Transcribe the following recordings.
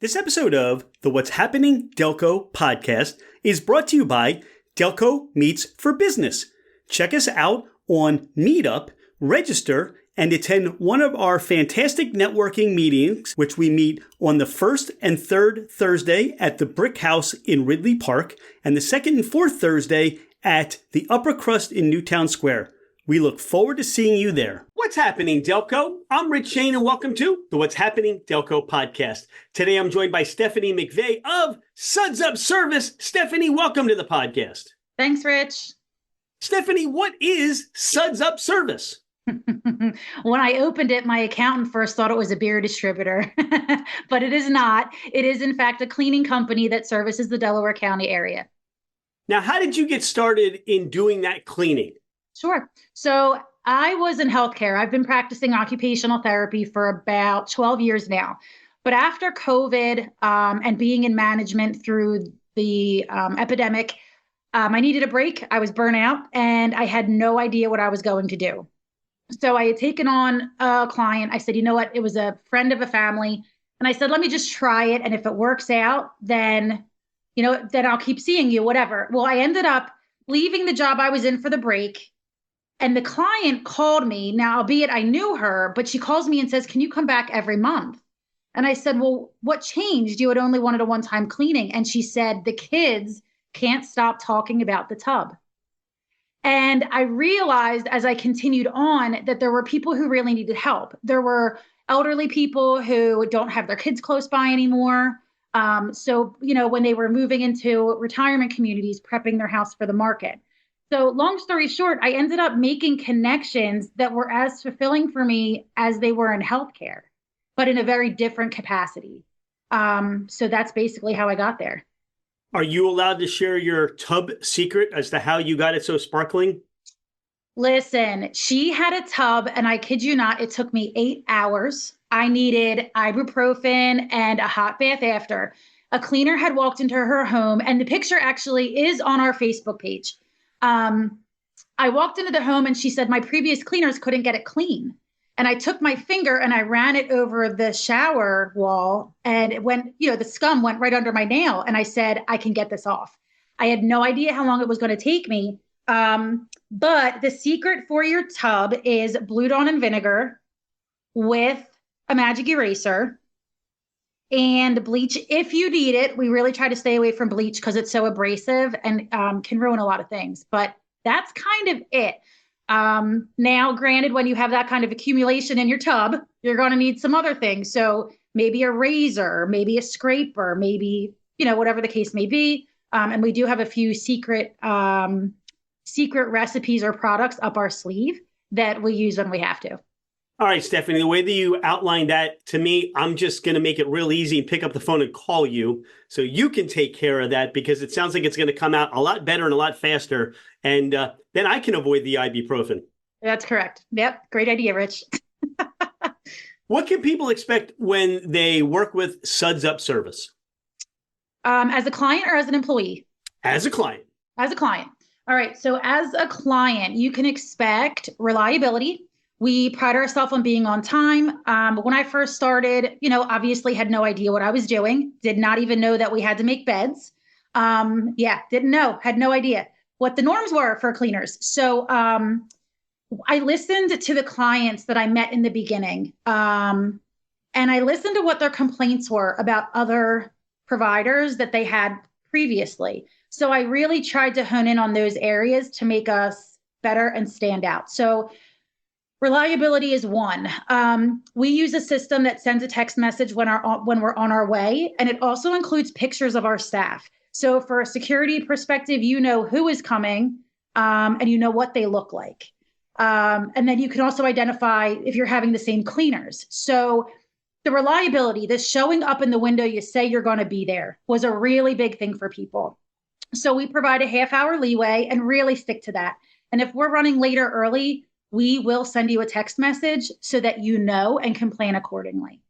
This episode of the What's Happening Delco podcast is brought to you by Delco Meets for Business. Check us out on Meetup, register, and attend one of our fantastic networking meetings, which we meet on the first and third Thursday at the Brick House in Ridley Park, and the second and fourth Thursday at the Upper Crust in Newtown Square. We look forward to seeing you there. What's happening, Delco? I'm Rich Shane, and welcome to the What's Happening Delco podcast. Today, I'm joined by Stephanie McVeigh of Suds Up Service. Stephanie, welcome to the podcast. Thanks, Rich. Stephanie, what is Suds Up Service? When I opened it, my accountant first thought it was a beer distributor, but it is not. It is, in fact, a cleaning company that services the Delaware County area. Now, how did you get started in doing that cleaning? Sure. So I was in healthcare. I've been practicing occupational therapy for about 12 years now. But after COVID and being in management through the epidemic, I needed a break. I was burnt out and I had no idea what I was going to do. So I had taken on a client. I said, you know what? It was a friend of a family. And I said, let me just try it. And if it works out, then, then I'll keep seeing you, whatever. Well, I ended up leaving the job I was in for the break. And the client called me. Now, albeit I knew her, but she calls me and says, can you come back every month? And I said, well, what changed? You had only wanted a one-time cleaning. And she said, the kids can't stop talking about the tub. And I realized as I continued on that there were people who really needed help. There were elderly people who don't have their kids close by anymore. So, when they were moving into retirement communities, prepping their house for the market. So long story short, I ended up making connections that were as fulfilling for me as they were in healthcare, but in a very different capacity. So that's basically how I got there. Are you allowed to share your tub secret as to how you got it so sparkling? Listen, she had a tub, and I kid you not, it took me 8 hours. I needed ibuprofen and a hot bath after. A cleaner had walked into her home, and the picture actually is on our Facebook page. I walked into the home and she said, my previous cleaners couldn't get it clean. And I took my finger and I ran it over the shower wall and it went, the scum went right under my nail. And I said, I can get this off. I had no idea how long it was going to take me. But the secret for your tub is Blue Dawn and vinegar with a magic eraser and bleach if you need it. We really try to stay away from bleach because it's so abrasive and can ruin a lot of things. But that's kind of it. Now, granted, when you have that kind of accumulation in your tub, you're going to need some other things. So maybe a razor, maybe a scraper, maybe, whatever the case may be. And we do have a few secret recipes or products up our sleeve that we use when we have to. All right, Stephanie, the way that you outlined that to me, I'm just going to make it real easy and pick up the phone and call you so you can take care of that because it sounds like it's going to come out a lot better and a lot faster. And then I can avoid the ibuprofen. That's correct. Yep. Great idea, Rich. What can people expect when they work with Suds Up Service? As a client or as an employee? As a client. As a client. All right. So as a client, you can expect reliability. We pride ourselves on being on time. When I first started, obviously had no idea what I was doing. Did not even know that we had to make beds. Didn't know, had no idea what the norms were for cleaners. So I listened to the clients that I met in the beginning. And I listened to what their complaints were about other providers that they had previously. So I really tried to hone in on those areas to make us better and stand out. So reliability is one. We use a system that sends a text message when we're on our way, and it also includes pictures of our staff. So for a security perspective, you know who is coming, and you know what they look like. And then you can also identify if you're having the same cleaners. So the reliability, the showing up in the window, you say you're going to be there, was a really big thing for people. So we provide a half-hour leeway and really stick to that. And if we're running late or early, we will send you a text message so that you know and can plan accordingly.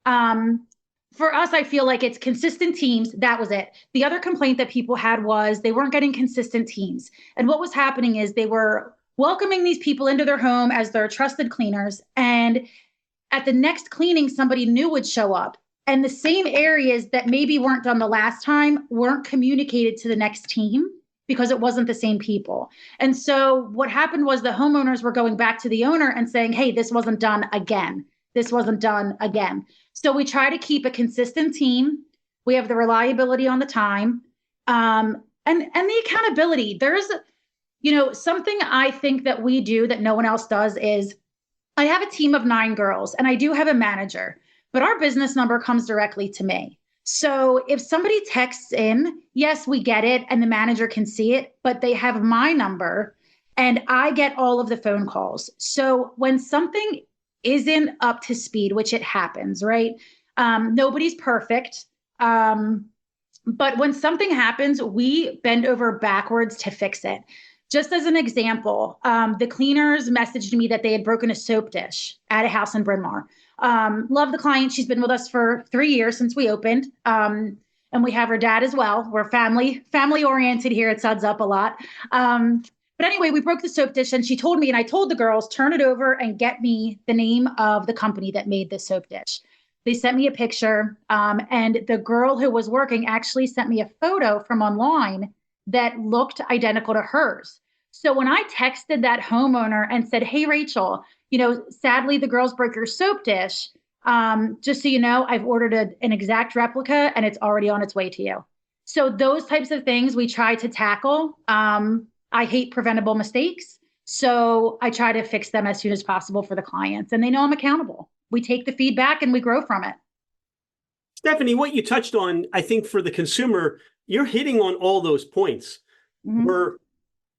For us, I feel like it's consistent teams. That was it. The other complaint that people had was they weren't getting consistent teams. And what was happening is they were welcoming these people into their home as their trusted cleaners. And at the next cleaning, somebody new would show up And the same areas that maybe weren't done the last time weren't communicated to the next team because it wasn't the same people. And so what happened was the homeowners were going back to the owner and saying, hey, this wasn't done again. This wasn't done again. So we try to keep a consistent team. We have the reliability on the time, and the accountability. There's, something I think that we do that no one else does is I have a team of 9 girls and I do have a manager, but our business number comes directly to me. So if somebody texts in, yes, we get it and the manager can see it, but they have my number and I get all of the phone calls. So when something isn't up to speed, which it happens, right? Nobody's perfect. But when something happens, we bend over backwards to fix it. Just as an example, the cleaners messaged me that they had broken a soap dish at a house in Bryn Mawr. Love the client. She's been with us for 3 years since we opened. And we have her dad as well. We're family oriented here at Suds Up a lot. But anyway, we broke the soap dish and she told me, and I told the girls, turn it over and get me the name of the company that made the soap dish. They sent me a picture, and the girl who was working actually sent me a photo from online that looked identical to hers. So when I texted that homeowner and said, hey, Rachel, sadly, the girls broke your soap dish. Just so you know, I've ordered an exact replica and it's already on its way to you. So those types of things we try to tackle. I hate preventable mistakes. So I try to fix them as soon as possible for the clients, and they know I'm accountable. We take the feedback and we grow from it. Stephanie, what you touched on, I think for the consumer, you're hitting on all those points where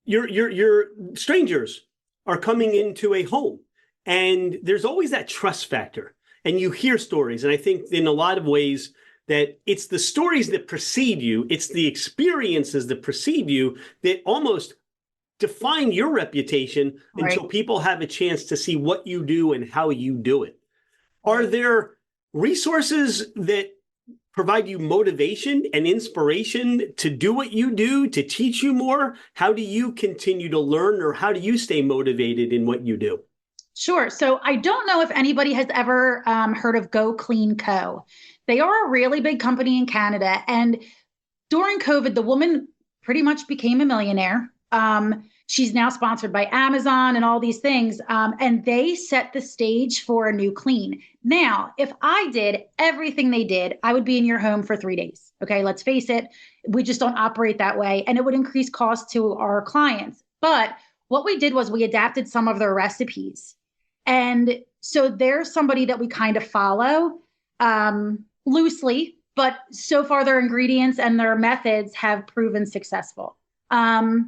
your strangers are coming into a home and there's always that trust factor, and you hear stories. And I think in a lot of ways that it's the stories that precede you, it's the experiences that precede you that almost define your reputation until people have a chance to see what you do and how you do it. Are there resources that provide you motivation and inspiration to do what you do, to teach you more? How do you continue to learn, or how do you stay motivated in what you do? Sure. So I don't know if anybody has ever heard of Go Clean Co. They are a really big company in Canada. And during COVID, the woman pretty much became a millionaire. She's now sponsored by Amazon and all these things. And they set the stage for a new clean. Now, if I did everything they did, I would be in your home for 3 days. Okay, let's face it. We just don't operate that way. And it would increase costs to our clients. But what we did was we adapted some of their recipes. And so there's somebody that we kind of follow loosely, but so far their ingredients and their methods have proven successful. The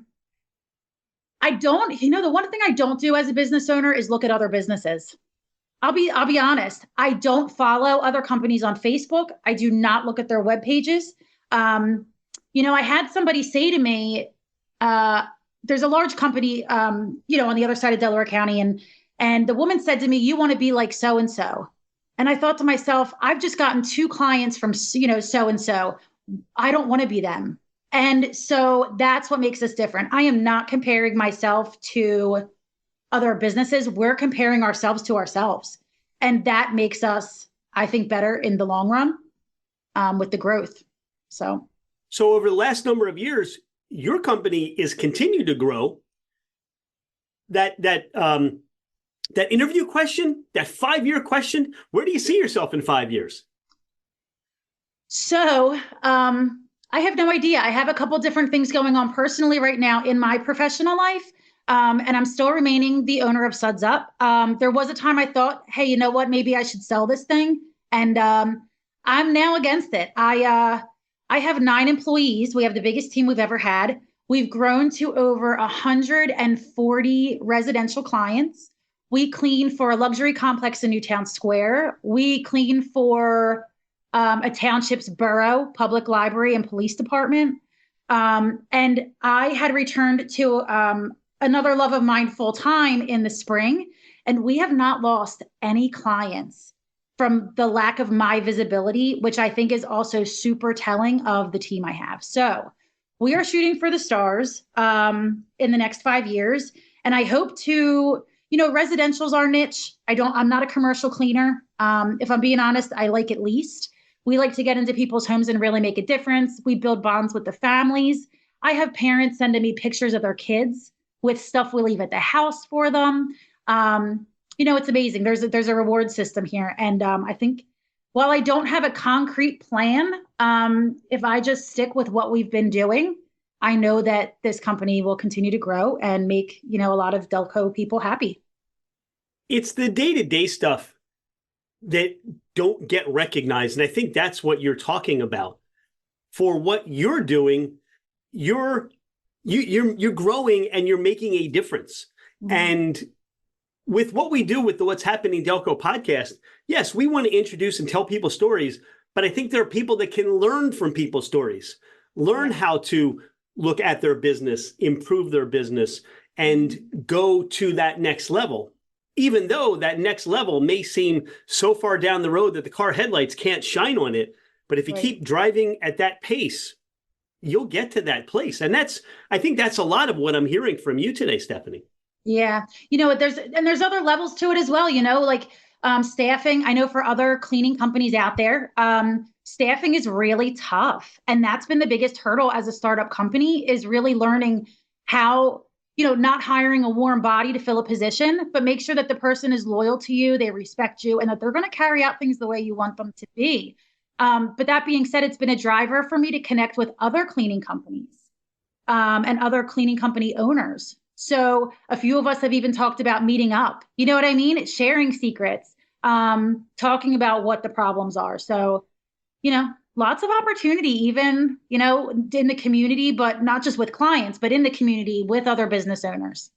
one thing I don't do as a business owner is look at other businesses. I'll be honest. I don't follow other companies on Facebook. I do not look at their web pages. I had somebody say to me, there's a large company, on the other side of Delaware County, and the woman said to me, you want to be like so-and-so. And I thought to myself, I've just gotten 2 clients from, so-and-so. I don't want to be them. And so that's what makes us different. I am not comparing myself to other businesses. We're comparing ourselves to ourselves. And that makes us, I think, better in the long run with the growth. So over the last number of years, your company is continued to grow. That interview question, that 5-year question, where do you see yourself in 5 years? So I have no idea. I have a couple different things going on personally right now in my professional life. And I'm still remaining the owner of Suds Up. There was a time I thought, hey, you know what? Maybe I should sell this thing. And I'm now against it. I have 9 employees. We have the biggest team we've ever had. We've grown to over 140 residential clients. We clean for a luxury complex in Newtown Square. We clean for a township's borough, public library, and police department. And I had returned to another love of mine full time in the spring, and we have not lost any clients from the lack of my visibility, which I think is also super telling of the team I have. So we are shooting for the stars in the next 5 years. And I hope to, residential's our niche. I'm not a commercial cleaner. If I'm being honest, I like it least. We like to get into people's homes and really make a difference. We build bonds with the families. I have parents sending me pictures of their kids with stuff we leave at the house for them. It's amazing. There's a reward system here. And I think while I don't have a concrete plan, if I just stick with what we've been doing, I know that this company will continue to grow and make, a lot of Delco people happy. It's the day-to-day stuff that don't get recognized. And I think that's what you're talking about. For what you're doing, you're growing and you're making a difference. Mm-hmm. And with what we do with the What's Happening Delco podcast, yes, we want to introduce and tell people stories, but I think there are people that can learn from people's stories, learn how to look at their business, improve their business, and go to that next level. Even though that next level may seem so far down the road that the car headlights can't shine on it. But if you keep driving at that pace, you'll get to that place. And I think that's a lot of what I'm hearing from you today, Stephanie. Yeah. There's other levels to it as well, like staffing. I know for other cleaning companies out there, staffing is really tough. And that's been the biggest hurdle as a startup company, is really learning how, not hiring a warm body to fill a position, but make sure that the person is loyal to you, they respect you, and that they're going to carry out things the way you want them to be. But that being said, it's been a driver for me to connect with other cleaning companies and other cleaning company owners. So a few of us have even talked about meeting up. You know what I mean? It's sharing secrets, talking about what the problems are. So, lots of opportunity, even, in the community, but not just with clients, but in the community with other business owners.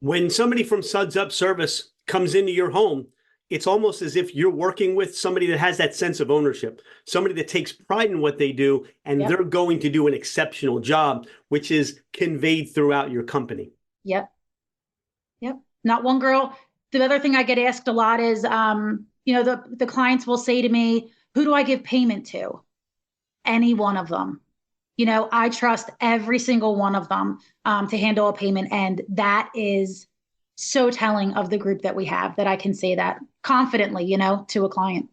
When somebody from Suds Up Service comes into your home, it's almost as if you're working with somebody that has that sense of ownership, somebody that takes pride in what they do, and they're going to do an exceptional job, which is conveyed throughout your company. Yep. Not one girl. The other thing I get asked a lot is, the clients will say to me, who do I give payment to? Any one of them. I trust every single one of them to handle a payment. And that is so telling of the group that we have, that I can say that confidently, to a client.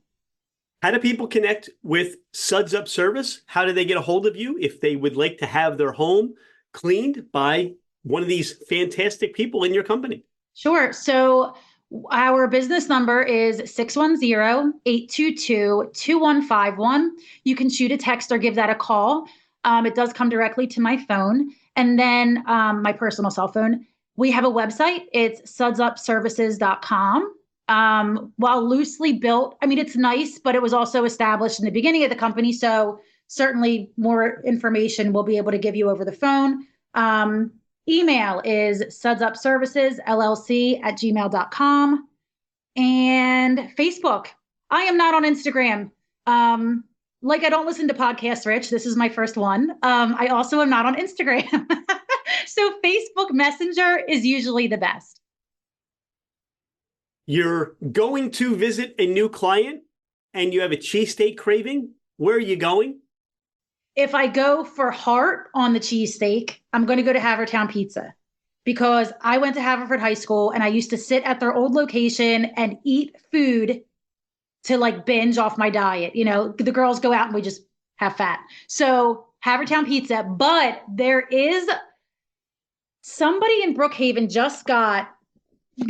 How do people connect with Suds Up Service? How do they get a hold of you if they would like to have their home cleaned by one of these fantastic people in your company? Sure. So our business number is 610-822-2151. You can shoot a text or give that a call. It does come directly to my phone. And then my personal cell phone. We have a website. It's sudsupservices.com. While loosely built, it's nice, but it was also established in the beginning of the company. So certainly more information we'll be able to give you over the phone. Email is sudsupservicesllc@gmail.com. And Facebook. I am not on Instagram. I don't listen to podcasts, Rich. This is my first one. I also am not on Instagram. So Facebook Messenger is usually the best. You're going to visit a new client and you have a cheesesteak craving. Where are you going? If I go for heart on the cheesesteak, I'm going to go to Havertown Pizza, because I went to Haverford High School and I used to sit at their old location and eat food to binge off my diet. The girls go out and we just have fat. So Havertown Pizza, but there is somebody in Brookhaven just got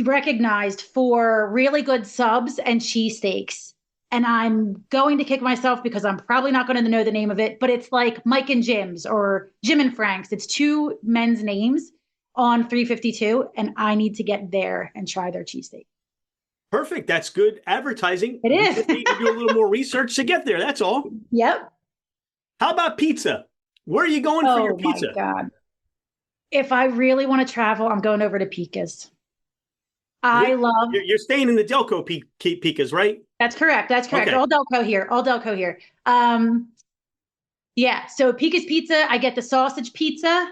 recognized for really good subs and cheesesteaks. And I'm going to kick myself because I'm probably not going to know the name of it, but it's like Mike and Jim's or Jim and Frank's. It's two men's names on 352, and I need to get there and try their cheesesteak. Perfect. That's good advertising. It is. We just need to do a little more research to get there. That's all. Yep. How about pizza? Where are you going for your pizza? Oh, my God. If I really want to travel, I'm going over to Pika's. You're staying in the Delco Pika's, right? That's correct. Okay. All Delco here. Yeah. So Pika's Pizza, I get the sausage pizza.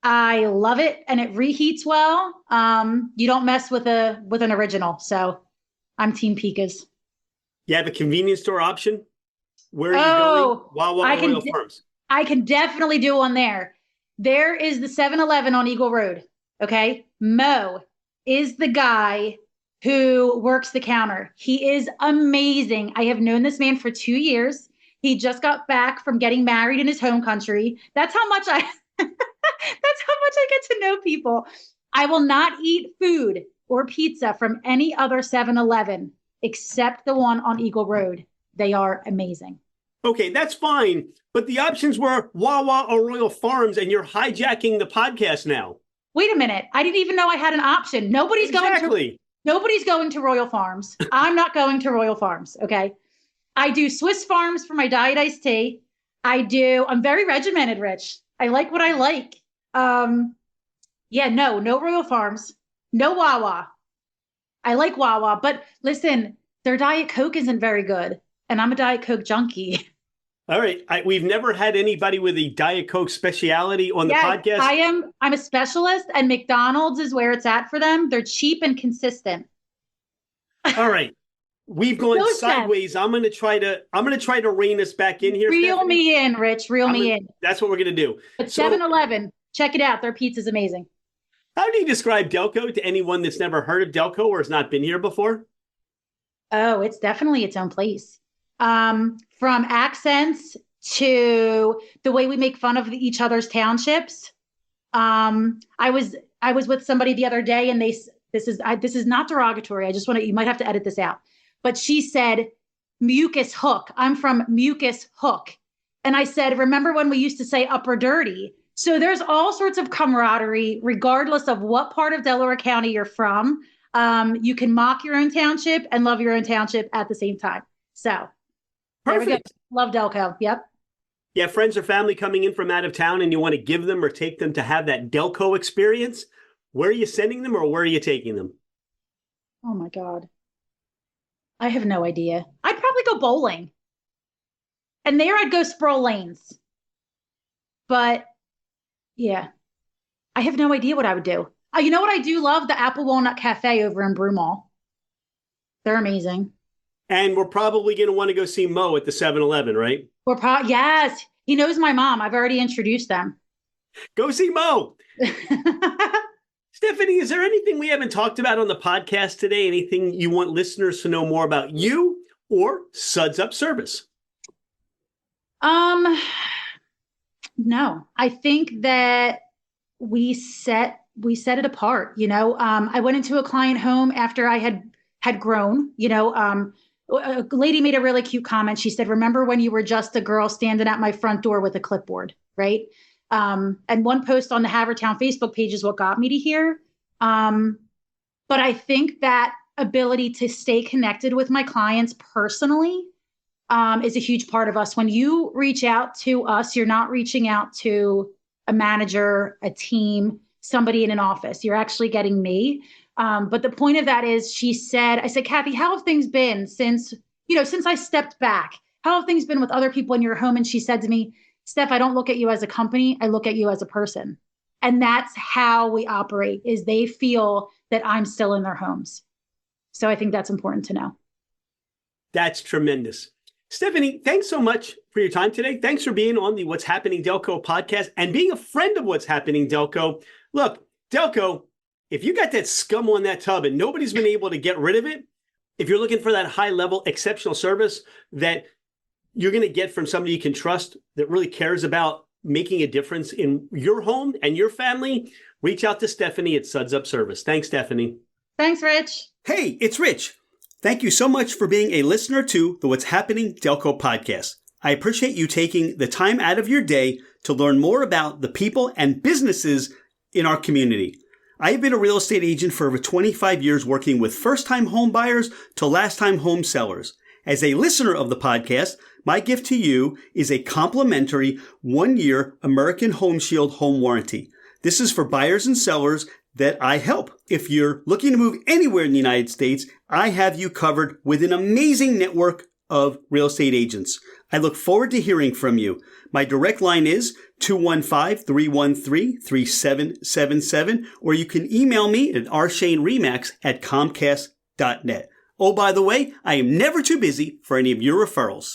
I love it, and it reheats well. You don't mess with an original, so I'm Team Pika's. You have a convenience store option? Where are you going? Wawa Royal Farms. I can definitely do one there. There is the 7-Eleven on Eagle Road. Okay, Mo is the guy who works the counter. He is amazing. I have known this man for 2 years. He just got back from getting married in his home country. That's how much I get to know people. I will not eat food or pizza from any other 7-Eleven except the one on Eagle Road. They are amazing. Okay, that's fine. But the options were Wawa or Royal Farms, and you're hijacking the podcast now. Wait a minute. I didn't even know I had an option. Nobody's going to Royal Farms. I'm not going to Royal Farms. Okay. I do Swiss Farms for my diet iced tea. I'm very regimented, Rich. I like what I like. No Royal Farms, no Wawa. I like Wawa, but listen, their Diet Coke isn't very good. And I'm a Diet Coke junkie. All right. We've never had anybody with a Diet Coke speciality on the podcast. I'm a specialist, and McDonald's is where it's at for them. They're cheap and consistent. All right. We've gone sideways. I'm going to try to rein us back in here. Reel me in, Rich. Reel me in. That's what we're going to do. But 7-Eleven, check it out. Their pizza's amazing. How do you describe Delco to anyone that's never heard of Delco or has not been here before? Oh, it's definitely its own place. From accents to the way we make fun of each other's townships. I was with somebody the other day, and this is not derogatory. You might have to edit this out. But she said, Mucus Hook. I'm from Mucus Hook. And I said, remember when we used to say upper dirty? So there's all sorts of camaraderie, regardless of what part of Delaware County you're from. You can mock your own township and love your own township at the same time. So perfect. There we go. Love Delco. Yep. Yeah, friends or family coming in from out of town and you want to give them or take them to have that Delco experience. Where are you sending them, or where are you taking them? Oh my God. I have no idea. I'd probably go bowling. And there I'd go Sproul Lanes. But yeah, I have no idea what I would do. You know what I do love? The Apple Walnut Cafe over in Broomall. They're amazing. And we're probably going to want to go see Mo at the 7-Eleven, right? Yes. He knows my mom. I've already introduced them. Go see Mo. Stephanie, is there anything we haven't talked about on the podcast today? Anything you want listeners to know more about you or Suds Up Service? No, I think that we set it apart. I went into a client home after I had grown. A lady made a really cute comment. She said, remember when you were just a girl standing at my front door with a clipboard, right? And one post on the Havertown Facebook page is what got me to here. But I think that ability to stay connected with my clients personally is a huge part of us. When you reach out to us, you're not reaching out to a manager, a team, somebody in an office. You're actually getting me. But the point of that is, I said, Kathy, how have things been since I stepped back? How have things been with other people in your home? And she said to me, Steph, I don't look at you as a company. I look at you as a person. And that's how we operate, is they feel that I'm still in their homes. So I think that's important to know. That's tremendous. Stephanie, thanks so much for your time today. Thanks for being on the What's Happening Delco podcast and being a friend of What's Happening Delco. Look, Delco, if you got that scum on that tub and nobody's been able to get rid of it, if you're looking for that high level exceptional service that you're going to get from somebody you can trust that really cares about making a difference in your home and your family, reach out to Stephanie at Suds Up Service. Thanks, Stephanie. Thanks, Rich. Hey, it's Rich. Thank you so much for being a listener to the What's Happening Delco podcast. I appreciate you taking the time out of your day to learn more about the people and businesses in our community. I have been a real estate agent for over 25 years, working with first-time home buyers to last-time home sellers. As a listener of the podcast, my gift to you is a complimentary 1-year American Home Shield home warranty. This is for buyers and sellers that I help. If you're looking to move anywhere in the United States, I have you covered with an amazing network of real estate agents. I look forward to hearing from you. My direct line is 215-313-3777, or you can email me at rshaneremax@comcast.net. Oh, by the way, I am never too busy for any of your referrals.